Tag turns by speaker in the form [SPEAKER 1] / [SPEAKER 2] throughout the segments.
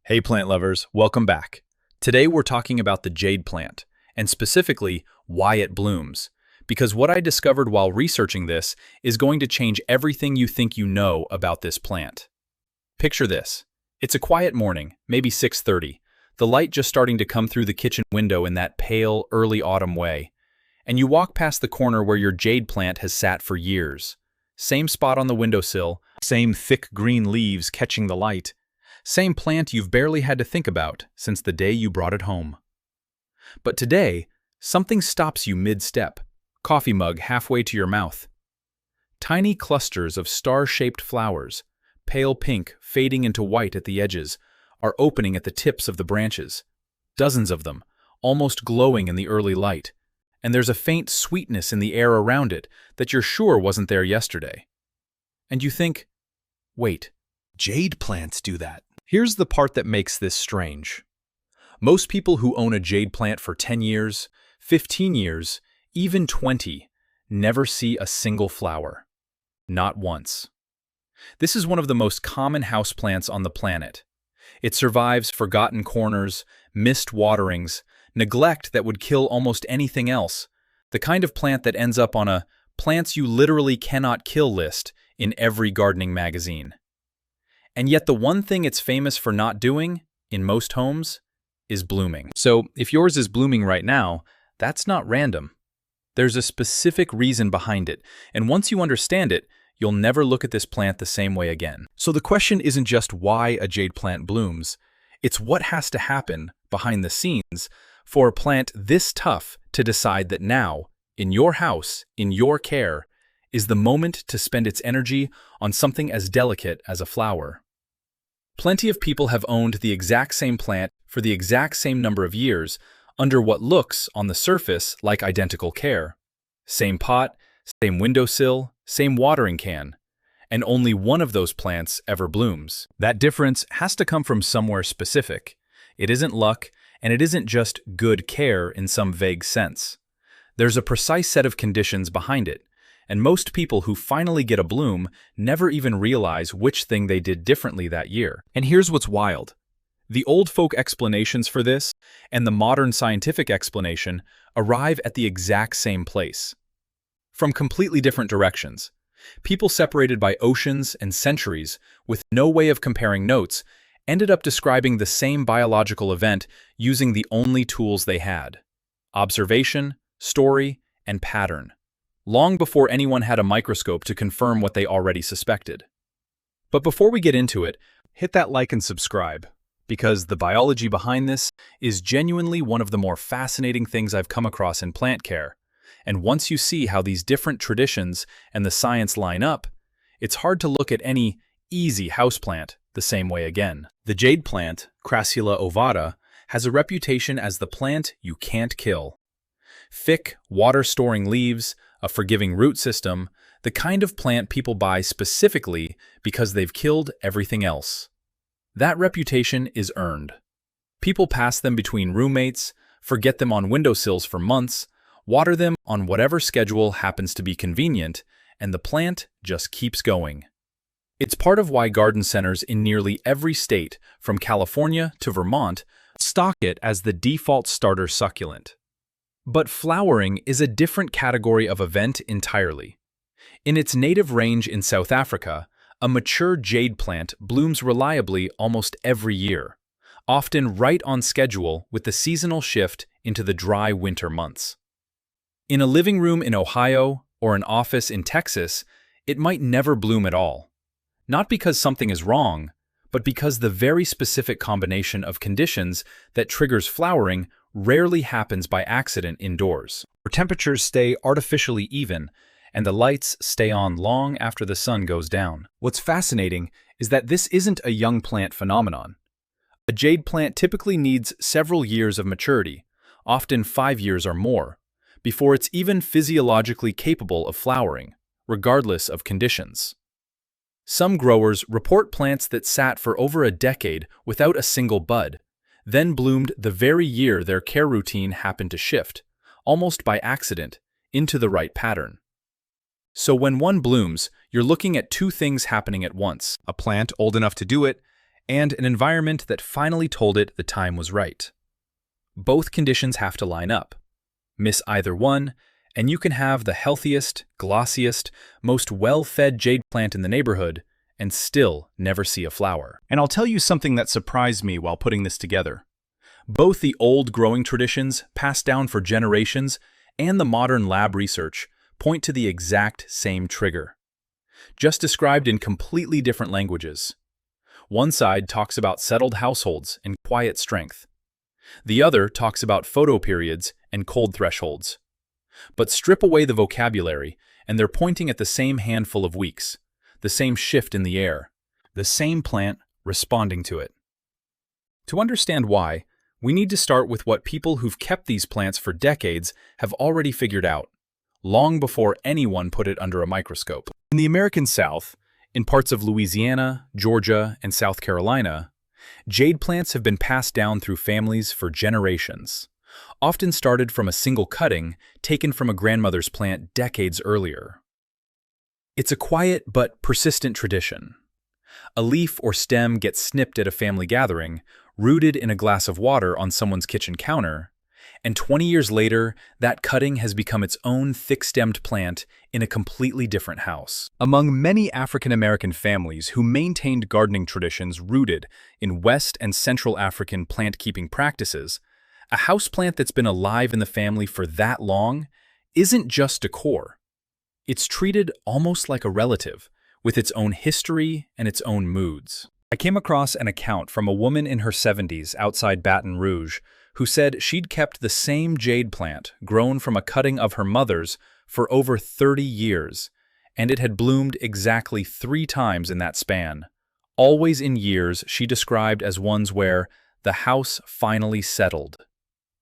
[SPEAKER 1] Hey plant lovers, welcome back. Today we're talking about the jade plant, and specifically why it blooms. Because what I discovered while researching this is going to change everything you think you know about this plant. Picture this. It's a quiet morning, maybe 6:30, the light just starting to come through the kitchen window in that pale, early autumn way. And you walk past the corner where your jade plant has sat for years. Same spot on the windowsill, same thick green leaves catching the light. Same plant you've barely had to think about since the day you brought it home. But today, something stops you mid-step, coffee mug halfway to your mouth. Tiny clusters of star-shaped flowers, pale pink fading into white at the edges, are opening at the tips of the branches. Dozens of them, almost glowing in the early light. And there's a faint sweetness in the air around it that you're sure wasn't there yesterday. And you think, wait, jade plants do that. Here's the part that makes this strange. Most people who own a jade plant for 10 years, 15 years, even 20, never see a single flower. Not once. This is one of the most common houseplants on the planet. It survives forgotten corners, missed waterings, neglect that would kill almost anything else, the kind of plant that ends up on a plants you literally cannot kill list in every gardening magazine. And yet the one thing it's famous for not doing, in most homes, is blooming. So if yours is blooming right now, that's not random. There's a specific reason behind it, and once you understand it, you'll never look at this plant the same way again. So the question isn't just why a jade plant blooms, it's what has to happen behind the scenes for a plant this tough to decide that now, in your house, in your care, is the moment to spend its energy on something as delicate as a flower. Plenty of people have owned the exact same plant for the exact same number of years under what looks, on the surface, like identical care. Same pot, same windowsill, same watering can, and only one of those plants ever blooms. That difference has to come from somewhere specific. It isn't luck, and it isn't just good care in some vague sense. There's a precise set of conditions behind it, and most people who finally get a bloom never even realize which thing they did differently that year. And here's what's wild. The old folk explanations for this and the modern scientific explanation arrive at the exact same place. From completely different directions. People separated by oceans and centuries with no way of comparing notes ended up describing the same biological event using the only tools they had: observation, story, and pattern. Long before anyone had a microscope to confirm what they already suspected. But before we get into it, hit that like and subscribe, because the biology behind this is genuinely one of the more fascinating things I've come across in plant care. And once you see how these different traditions and the science line up, it's hard to look at any easy houseplant the same way again. The jade plant, Crassula ovata, has a reputation as the plant you can't kill. Thick, water-storing leaves, a forgiving root system, the kind of plant people buy specifically because they've killed everything else. That reputation is earned. People pass them between roommates, forget them on windowsills for months, water them on whatever schedule happens to be convenient, and the plant just keeps going. It's part of why garden centers in nearly every state, from California to Vermont, stock it as the default starter succulent. But flowering is a different category of event entirely. In its native range in South Africa, a mature jade plant blooms reliably almost every year, often right on schedule with the seasonal shift into the dry winter months. In a living room in Ohio or an office in Texas, it might never bloom at all. Not because something is wrong, but because the very specific combination of conditions that triggers flowering rarely happens by accident indoors, where temperatures stay artificially even and the lights stay on long after the sun goes down. What's fascinating is that this isn't a young plant phenomenon. A jade plant typically needs several years of maturity, often 5 years or more, before it's even physiologically capable of flowering, regardless of conditions. Some growers report plants that sat for over a decade without a single bud, then bloomed the very year their care routine happened to shift, almost by accident, into the right pattern. So when one blooms, you're looking at two things happening at once: a plant old enough to do it, and an environment that finally told it the time was right. Both conditions have to line up. Miss either one, and you can have the healthiest, glossiest, most well-fed jade plant in the neighborhood and still never see a flower. And I'll tell you something that surprised me while putting this together. Both the old growing traditions, passed down for generations, and the modern lab research point to the exact same trigger, just described in completely different languages. One side talks about settled households and quiet strength. The other talks about photoperiods and cold thresholds. But strip away the vocabulary, and they're pointing at the same handful of weeks, the same shift in the air, the same plant responding to it. To understand why, we need to start with what people who've kept these plants for decades have already figured out, long before anyone put it under a microscope. In the American South, in parts of Louisiana, Georgia, and South Carolina, jade plants have been passed down through families for generations, often started from a single cutting taken from a grandmother's plant decades earlier. It's a quiet but persistent tradition. A leaf or stem gets snipped at a family gathering, rooted in a glass of water on someone's kitchen counter, and 20 years later, that cutting has become its own thick-stemmed plant in a completely different house. Among many African-American families who maintained gardening traditions rooted in West and Central African plant-keeping practices, a houseplant that's been alive in the family for that long isn't just decor. It's treated almost like a relative, with its own history and its own moods. I came across an account from a woman in her 70s outside Baton Rouge who said she'd kept the same jade plant grown from a cutting of her mother's for over 30 years, and it had bloomed exactly 3 times in that span, always in years she described as ones where the house finally settled.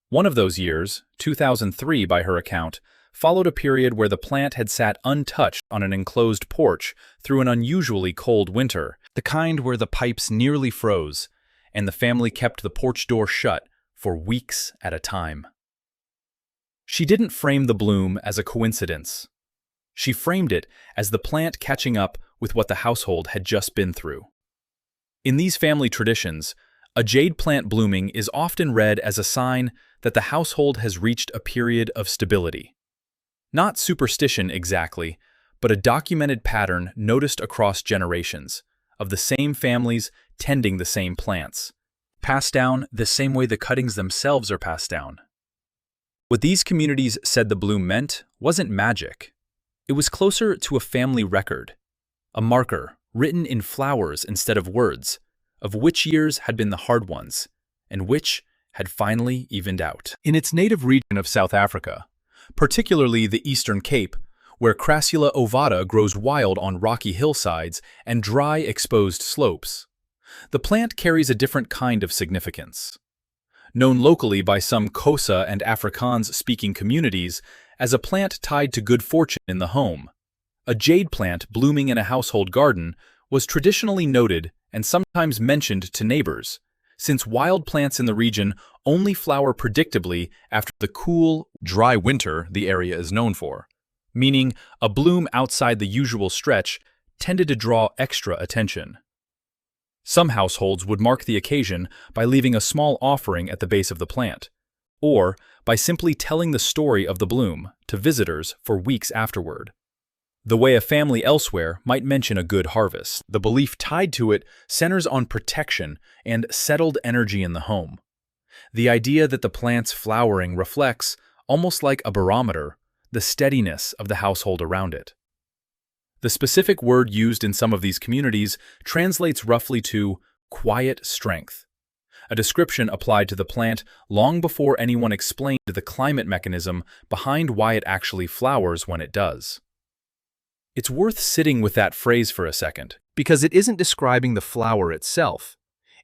[SPEAKER 1] One of those years, 2003 by her account, followed a period where the plant had sat untouched on an enclosed porch through an unusually cold winter, the kind where the pipes nearly froze, and the family kept the porch door shut for weeks at a time. She didn't frame the bloom as a coincidence. She framed it as the plant catching up with what the household had just been through. In these family traditions, a jade plant blooming is often read as a sign that the household has reached a period of stability. Not superstition exactly, but a documented pattern noticed across generations, of the same families tending the same plants, passed down the same way the cuttings themselves are passed down. What these communities said the bloom meant wasn't magic. It was closer to a family record, a marker written in flowers instead of words, of which years had been the hard ones, and which had finally evened out. In its native region of South Africa, particularly the Eastern Cape, where Crassula ovata grows wild on rocky hillsides and dry, exposed slopes, the plant carries a different kind of significance. Known locally by some Xhosa and Afrikaans-speaking communities as a plant tied to good fortune in the home, a jade plant blooming in a household garden was traditionally noted and sometimes mentioned to neighbors, since wild plants in the region only flower predictably after the cool, dry winter the area is known for, meaning a bloom outside the usual stretch tended to draw extra attention. Some households would mark the occasion by leaving a small offering at the base of the plant, or by simply telling the story of the bloom to visitors for weeks afterward. The way a family elsewhere might mention a good harvest, the belief tied to it centers on protection and settled energy in the home. The idea that the plant's flowering reflects, almost like a barometer, the steadiness of the household around it. The specific word used in some of these communities translates roughly to quiet strength, a description applied to the plant long before anyone explained the climate mechanism behind why it actually flowers when it does. It's worth sitting with that phrase for a second, because it isn't describing the flower itself.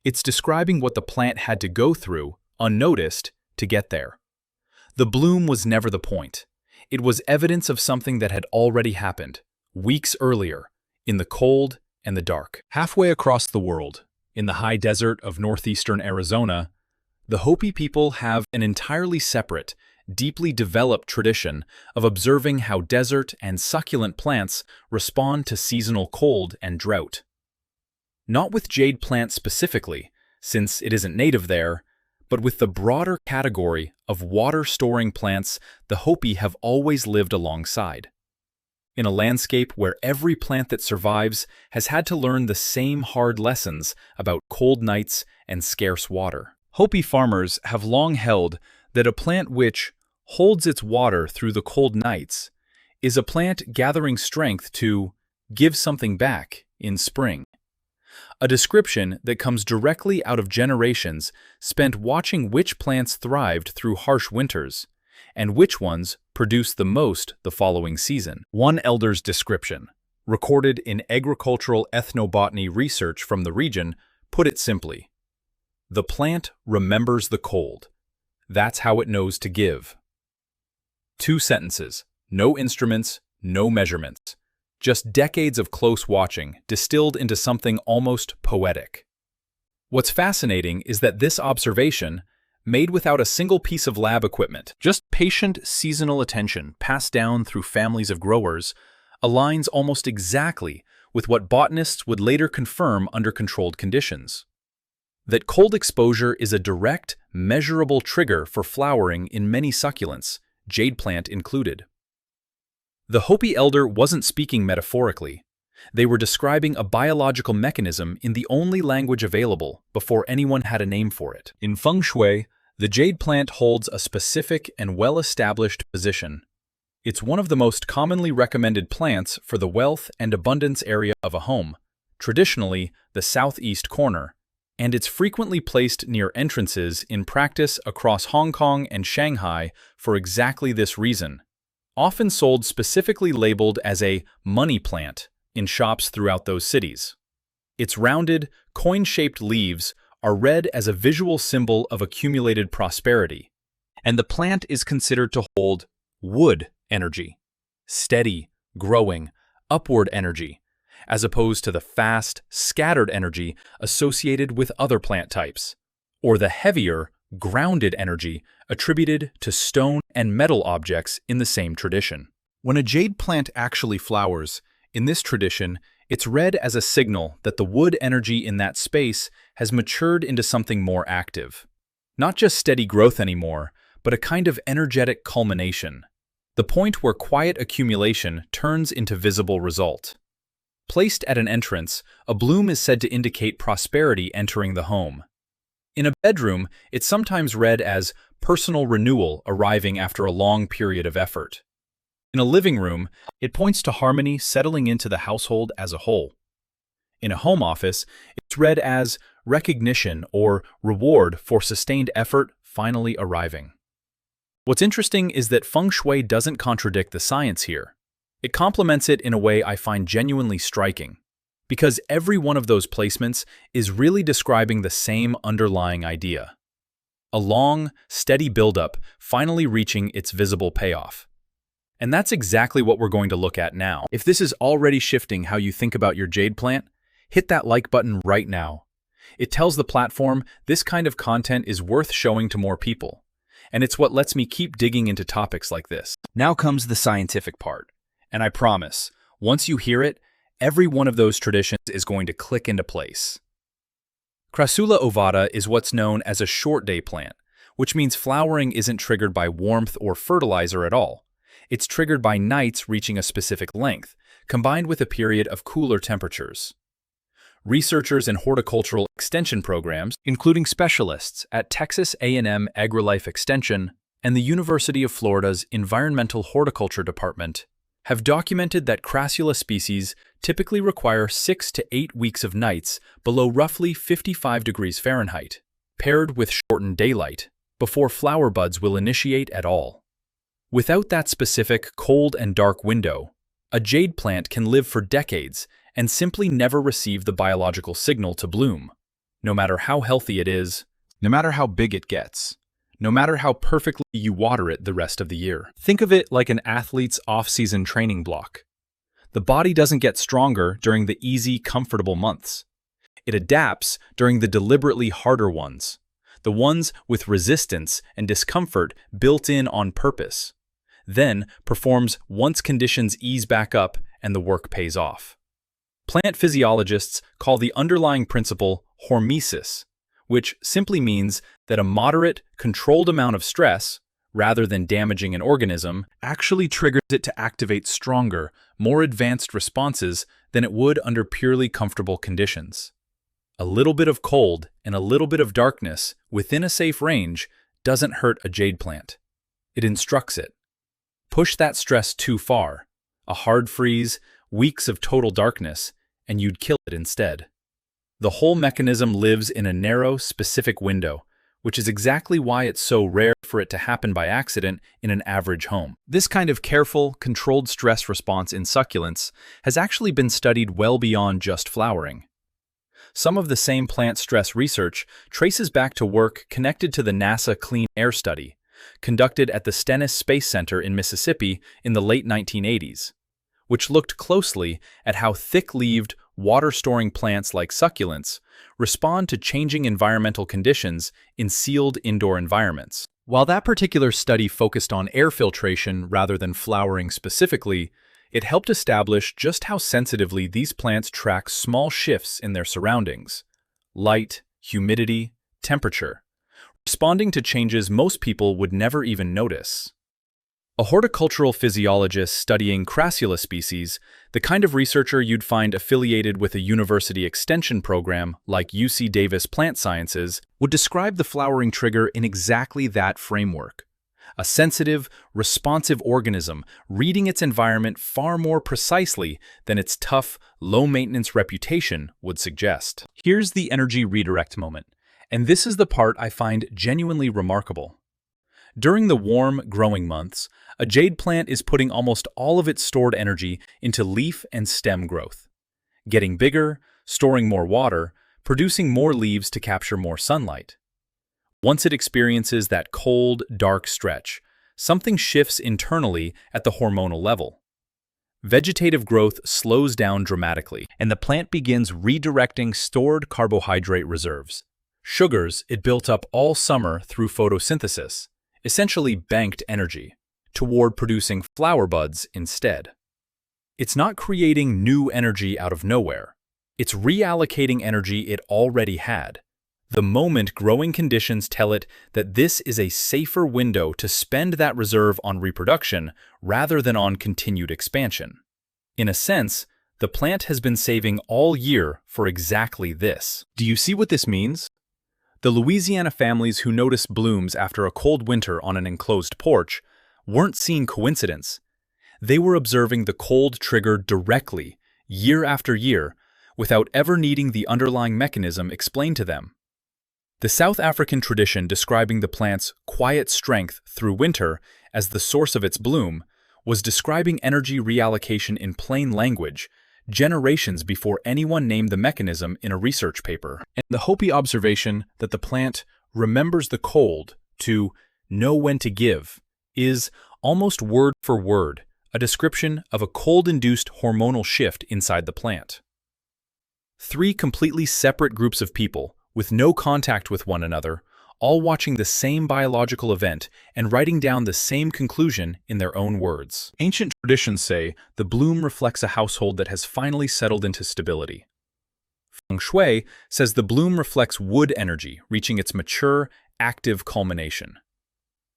[SPEAKER 1] It's describing what the plant had to go through, unnoticed, to get there. The bloom was never the point. It was evidence of something that had already happened, weeks earlier, in the cold and the dark. Halfway across the world, in the high desert of northeastern Arizona, the Hopi people have an entirely separate, deeply developed tradition of observing how desert and succulent plants respond to seasonal cold and drought. Not with jade plant specifically, since it isn't native there, but with the broader category of water-storing plants the Hopi have always lived alongside. In a landscape where every plant that survives has had to learn the same hard lessons about cold nights and scarce water. Hopi farmers have long held that a plant which holds its water through the cold nights is a plant gathering strength to give something back in spring. A description that comes directly out of generations spent watching which plants thrived through harsh winters and which ones produced the most the following season. One elder's description, recorded in agricultural ethnobotany research from the region, put it simply: "The plant remembers the cold. That's how it knows to give." 2 sentences, no instruments, no measurements. Just decades of close watching distilled into something almost poetic. What's fascinating is that this observation, made without a single piece of lab equipment, just patient seasonal attention passed down through families of growers, aligns almost exactly with what botanists would later confirm under controlled conditions. That cold exposure is a direct, measurable trigger for flowering in many succulents, jade plant included. The Hopi elder wasn't speaking metaphorically. They were describing a biological mechanism in the only language available before anyone had a name for it. In Feng Shui, the jade plant holds a specific and well-established position. It's one of the most commonly recommended plants for the wealth and abundance area of a home, traditionally the southeast corner, and it's frequently placed near entrances in practice across Hong Kong and Shanghai for exactly this reason. Often sold specifically labeled as a money plant in shops throughout those cities. Its rounded, coin-shaped leaves are read as a visual symbol of accumulated prosperity, and the plant is considered to hold wood energy, steady, growing, upward energy, as opposed to the fast, scattered energy associated with other plant types, or the heavier, grounded energy attributed to stone and metal objects in the same tradition. When a jade plant actually flowers, in this tradition, it's read as a signal that the wood energy in that space has matured into something more active. Not just steady growth anymore, but a kind of energetic culmination. The point where quiet accumulation turns into visible result. Placed at an entrance, a bloom is said to indicate prosperity entering the home. In a bedroom, it's sometimes read as personal renewal arriving after a long period of effort. In a living room, it points to harmony settling into the household as a whole. In a home office, it's read as recognition or reward for sustained effort finally arriving. What's interesting is that Feng Shui doesn't contradict the science here. It complements it in a way I find genuinely striking, because every one of those placements is really describing the same underlying idea. A long, steady buildup finally reaching its visible payoff. And that's exactly what we're going to look at now. If this is already shifting how you think about your jade plant, hit that like button right now. It tells the platform this kind of content is worth showing to more people. And it's what lets me keep digging into topics like this. Now comes the scientific part. And I promise, once you hear it, every one of those traditions is going to click into place. Crassula ovata is what's known as a short day plant, which means flowering isn't triggered by warmth or fertilizer at all. It's triggered by nights reaching a specific length, combined with a period of cooler temperatures. Researchers in horticultural extension programs, including specialists at Texas A&M AgriLife Extension and the University of Florida's Environmental Horticulture Department, have documented that Crassula species typically require 6 to 8 weeks of nights below roughly 55 degrees Fahrenheit, paired with shortened daylight, before flower buds will initiate at all. Without that specific cold and dark window, a jade plant can live for decades and simply never receive the biological signal to bloom, no matter how healthy it is, no matter how big it gets, no matter how perfectly you water it the rest of the year. Think of it like an athlete's off-season training block. The body doesn't get stronger during the easy, comfortable months. It adapts during the deliberately harder ones, the ones with resistance and discomfort built in on purpose, then performs once conditions ease back up and the work pays off. Plant physiologists call the underlying principle hormesis, which simply means that a moderate, controlled amount of stress, rather than damaging an organism, actually triggers it to activate stronger, more advanced responses than it would under purely comfortable conditions. A little bit of cold and a little bit of darkness within a safe range doesn't hurt a jade plant. It instructs it. Push that stress too far, a hard freeze, weeks of total darkness, and you'd kill it instead. The whole mechanism lives in a narrow, specific window, which is exactly why it's so rare for it to happen by accident in an average home. This kind of careful, controlled stress response in succulents has actually been studied well beyond just flowering. Some of the same plant stress research traces back to work connected to the NASA Clean Air Study, conducted at the Stennis Space Center in Mississippi in the late 1980s, which looked closely at how thick-leaved, water-storing plants like succulents respond to changing environmental conditions in sealed indoor environments. While that particular study focused on air filtration rather than flowering specifically, it helped establish just how sensitively these plants track small shifts in their surroundings: light, humidity, temperature, responding to changes most people would never even notice. A horticultural physiologist studying Crassula species, the kind of researcher you'd find affiliated with a university extension program like UC Davis Plant Sciences, would describe the flowering trigger in exactly that framework. A sensitive, responsive organism reading its environment far more precisely than its tough, low-maintenance reputation would suggest. Here's the energy redirect moment, and this is the part I find genuinely remarkable. During the warm, growing months, a jade plant is putting almost all of its stored energy into leaf and stem growth, getting bigger, storing more water, producing more leaves to capture more sunlight. Once it experiences that cold, dark stretch, something shifts internally at the hormonal level. Vegetative growth slows down dramatically, and the plant begins redirecting stored carbohydrate reserves, sugars it built up all summer through photosynthesis, essentially banked energy, toward producing flower buds instead. It's not creating new energy out of nowhere. It's reallocating energy it already had. The moment growing conditions tell it that this is a safer window to spend that reserve on reproduction rather than on continued expansion. In a sense, the plant has been saving all year for exactly this. Do you see what this means? The Louisiana families who noticed blooms after a cold winter on an enclosed porch weren't seeing coincidence. They were observing the cold trigger directly, year after year, without ever needing the underlying mechanism explained to them. The South African tradition describing the plant's quiet strength through winter as the source of its bloom was describing energy reallocation in plain language, generations before anyone named the mechanism in a research paper. And the Hopi observation that the plant remembers the cold to know when to give is, almost word for word, a description of a cold-induced hormonal shift inside the plant. Three completely separate groups of people, with no contact with one another, all watching the same biological event and writing down the same conclusion in their own words. Ancient traditions say the bloom reflects a household that has finally settled into stability. Feng Shui says the bloom reflects wood energy reaching its mature, active culmination.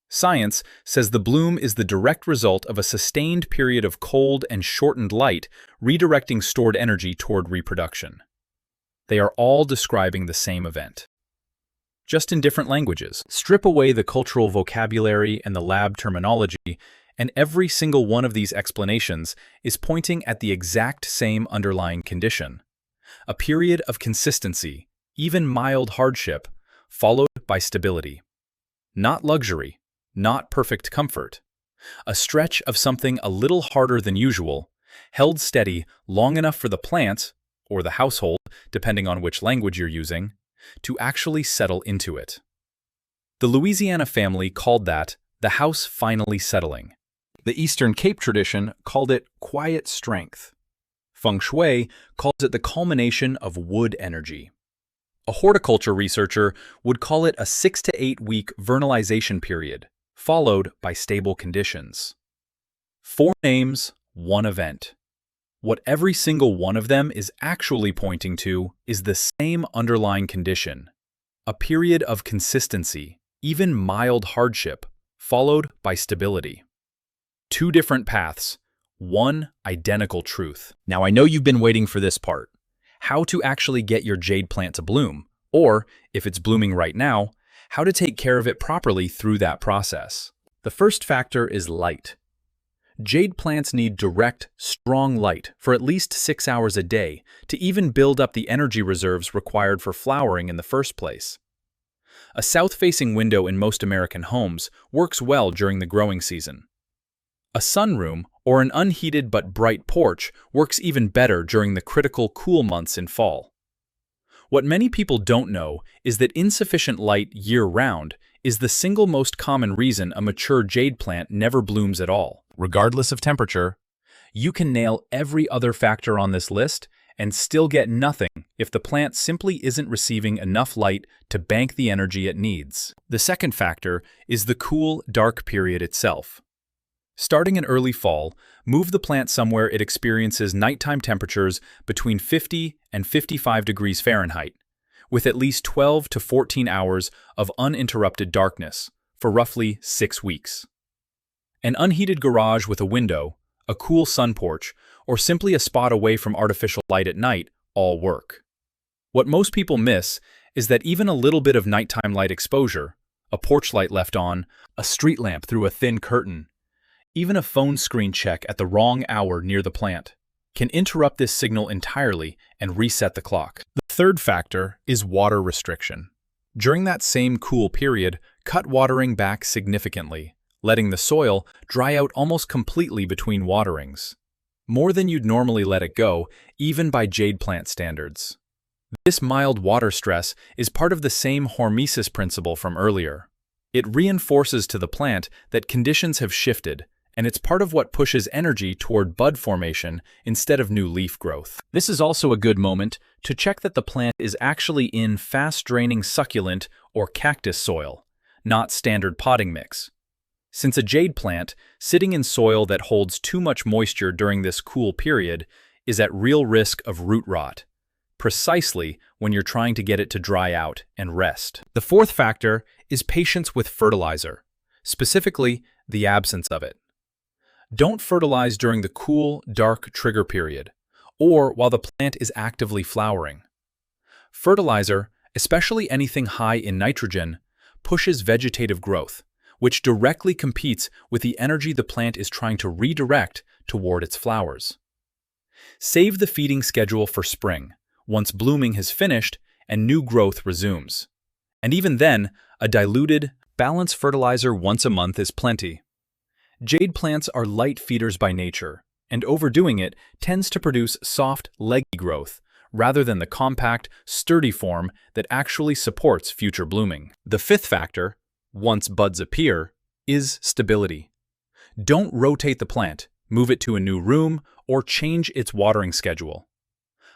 [SPEAKER 1] Science says the bloom is the direct result of a sustained period of cold and shortened light redirecting stored energy toward reproduction. They are all describing the same event, just in different languages. Strip away the cultural vocabulary and the lab terminology, and every single one of these explanations is pointing at the exact same underlying condition: a period of consistency, even mild hardship, followed by stability. Not luxury, not perfect comfort. A stretch of something a little harder than usual, held steady long enough for the plant, or the household, depending on which language you're using, to actually settle into it. The Louisiana family called that the house finally settling. The Eastern Cape tradition called it quiet strength. Feng Shui calls it the culmination of wood energy. A horticulture researcher would call it a 6 to 8 week vernalization period, followed by stable conditions. 4 names, 1 event. What every single one of them is actually pointing to is the same underlying condition: a period of consistency, even mild hardship, followed by stability. Two different paths, one identical truth. Now, I know you've been waiting for this part: how to actually get your jade plant to bloom, or, if it's blooming right now, how to take care of it properly through that process. The first factor is light. Jade plants need direct, strong light for at least 6 hours a day to even build up the energy reserves required for flowering in the first place. A south-facing window in most American homes works well during the growing season. A sunroom or an unheated but bright porch works even better during the critical cool months in fall. What many people don't know is that insufficient light year-round is the single most common reason a mature jade plant never blooms at all. Regardless of temperature, you can nail every other factor on this list and still get nothing if the plant simply isn't receiving enough light to bank the energy it needs. The second factor is the cool, dark period itself. Starting in early fall, move the plant somewhere it experiences nighttime temperatures between 50 and 55 degrees Fahrenheit, with at least 12 to 14 hours of uninterrupted darkness for roughly 6 weeks. An unheated garage with a window, a cool sun porch, or simply a spot away from artificial light at night all work. What most people miss is that even a little bit of nighttime light exposure, a porch light left on, a street lamp through a thin curtain, even a phone screen check at the wrong hour near the plant, can interrupt this signal entirely and reset the clock. The third factor is water restriction. During that same cool period, cut watering back significantly, letting the soil dry out almost completely between waterings, more than you'd normally let it go, even by jade plant standards. This mild water stress is part of the same hormesis principle from earlier. It reinforces to the plant that conditions have shifted, and it's part of what pushes energy toward bud formation instead of new leaf growth. This is also a good moment to check that the plant is actually in fast-draining succulent or cactus soil, not standard potting mix. Since a jade plant, sitting in soil that holds too much moisture during this cool period is at real risk of root rot, precisely when you're trying to get it to dry out and rest. The fourth factor is patience with fertilizer, specifically the absence of it. Don't fertilize during the cool, dark trigger period, or while the plant is actively flowering. Fertilizer, especially anything high in nitrogen, pushes vegetative growth, which directly competes with the energy the plant is trying to redirect toward its flowers. Save the feeding schedule for spring, once blooming has finished and new growth resumes. And even then, a diluted, balanced fertilizer once a month is plenty. Jade plants are light feeders by nature, and overdoing it tends to produce soft, leggy growth, rather than the compact, sturdy form that actually supports future blooming. The fifth factor, once buds appear, is stability. Don't rotate the plant, move it to a new room, or change its watering schedule.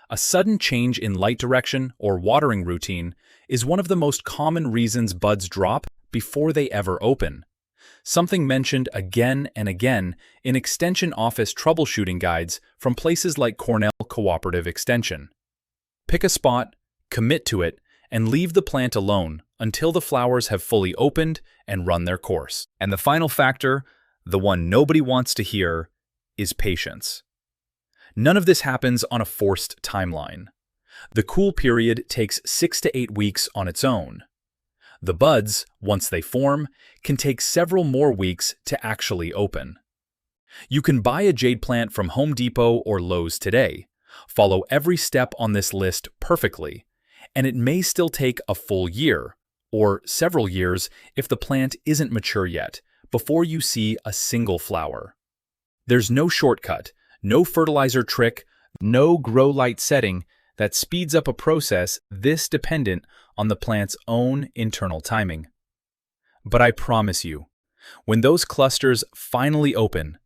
[SPEAKER 1] A sudden change in light direction or watering routine is one of the most common reasons buds drop before they ever open. Something mentioned again and again in Extension Office troubleshooting guides from places like Cornell Cooperative Extension. Pick a spot, commit to it, and leave the plant alone until the flowers have fully opened and run their course. And the final factor, the one nobody wants to hear, is patience. None of this happens on a forced timeline. The cool period takes 6 to 8 weeks on its own. The buds, once they form, can take several more weeks to actually open. You can buy a jade plant from Home Depot or Lowe's today, follow every step on this list perfectly, and it may still take a full year, or several years if the plant isn't mature yet, before you see a single flower. There's no shortcut, no fertilizer trick, no grow light setting that speeds up a process this dependent on the plant's own internal timing. But I promise you, when those clusters finally open,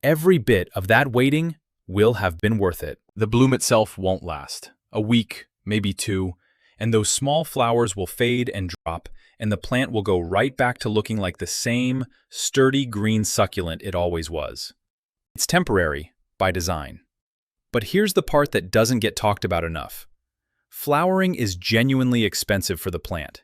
[SPEAKER 1] every bit of that waiting will have been worth it. The bloom itself won't last. A week, maybe 2, and those small flowers will fade and drop, and the plant will go right back to looking like the same sturdy green succulent it always was. It's temporary, by design. But here's the part that doesn't get talked about enough. Flowering is genuinely expensive for the plant.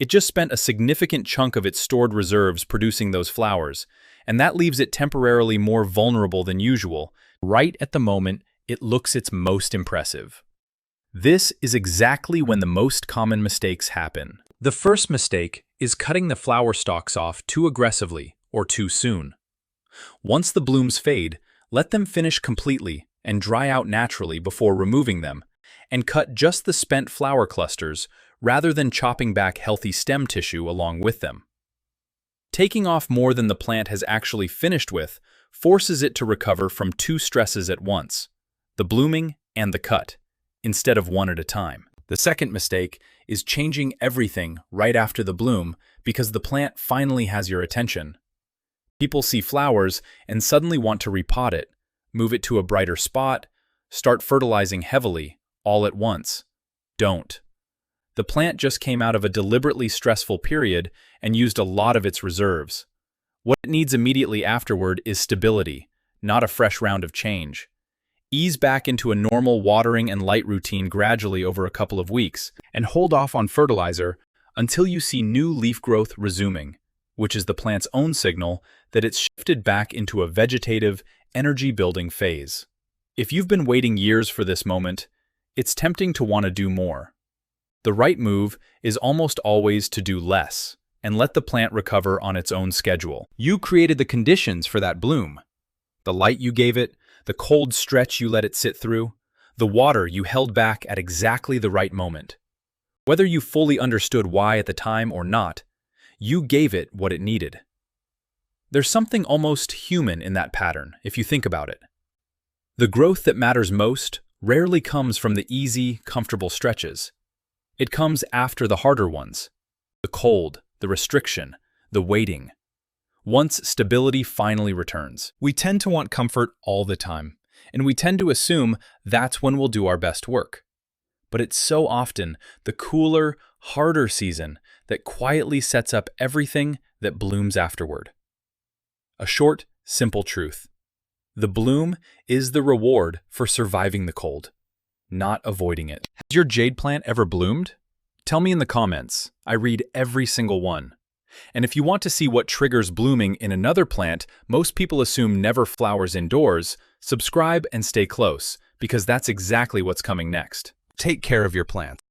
[SPEAKER 1] It just spent a significant chunk of its stored reserves producing those flowers, and that leaves it temporarily more vulnerable than usual, right at the moment it looks its most impressive. This is exactly when the most common mistakes happen. The first mistake is cutting the flower stalks off too aggressively or too soon. Once the blooms fade, let them finish completely and dry out naturally before removing them, and cut just the spent flower clusters rather than chopping back healthy stem tissue along with them. Taking off more than the plant has actually finished with forces it to recover from two stresses at once, the blooming and the cut, instead of one at a time. The second mistake is changing everything right after the bloom because the plant finally has your attention. People see flowers and suddenly want to repot it, move it to a brighter spot, start fertilizing heavily, all at once. Don't. The plant just came out of a deliberately stressful period and used a lot of its reserves. What it needs immediately afterward is stability, not a fresh round of change. Ease back into a normal watering and light routine gradually over a couple of weeks, and hold off on fertilizer until you see new leaf growth resuming, which is the plant's own signal that it's shifted back into a vegetative, energy-building phase. If you've been waiting years for this moment, it's tempting to want to do more. The right move is almost always to do less and let the plant recover on its own schedule. You created the conditions for that bloom. The light you gave it, the cold stretch you let it sit through, the water you held back at exactly the right moment. Whether you fully understood why at the time or not, you gave it what it needed. There's something almost human in that pattern, if you think about it. The growth that matters most rarely comes from the easy, comfortable stretches. It comes after the harder ones. The cold, the restriction, the waiting. Once stability finally returns, we tend to want comfort all the time, and we tend to assume that's when we'll do our best work. But it's so often the cooler, harder season that quietly sets up everything that blooms afterward. A short, simple truth. The bloom is the reward for surviving the cold, not avoiding it. Has your jade plant ever bloomed? Tell me in the comments. I read every single one. And if you want to see what triggers blooming in another plant most people assume never flowers indoors, subscribe and stay close, because that's exactly what's coming next. Take care of your plants.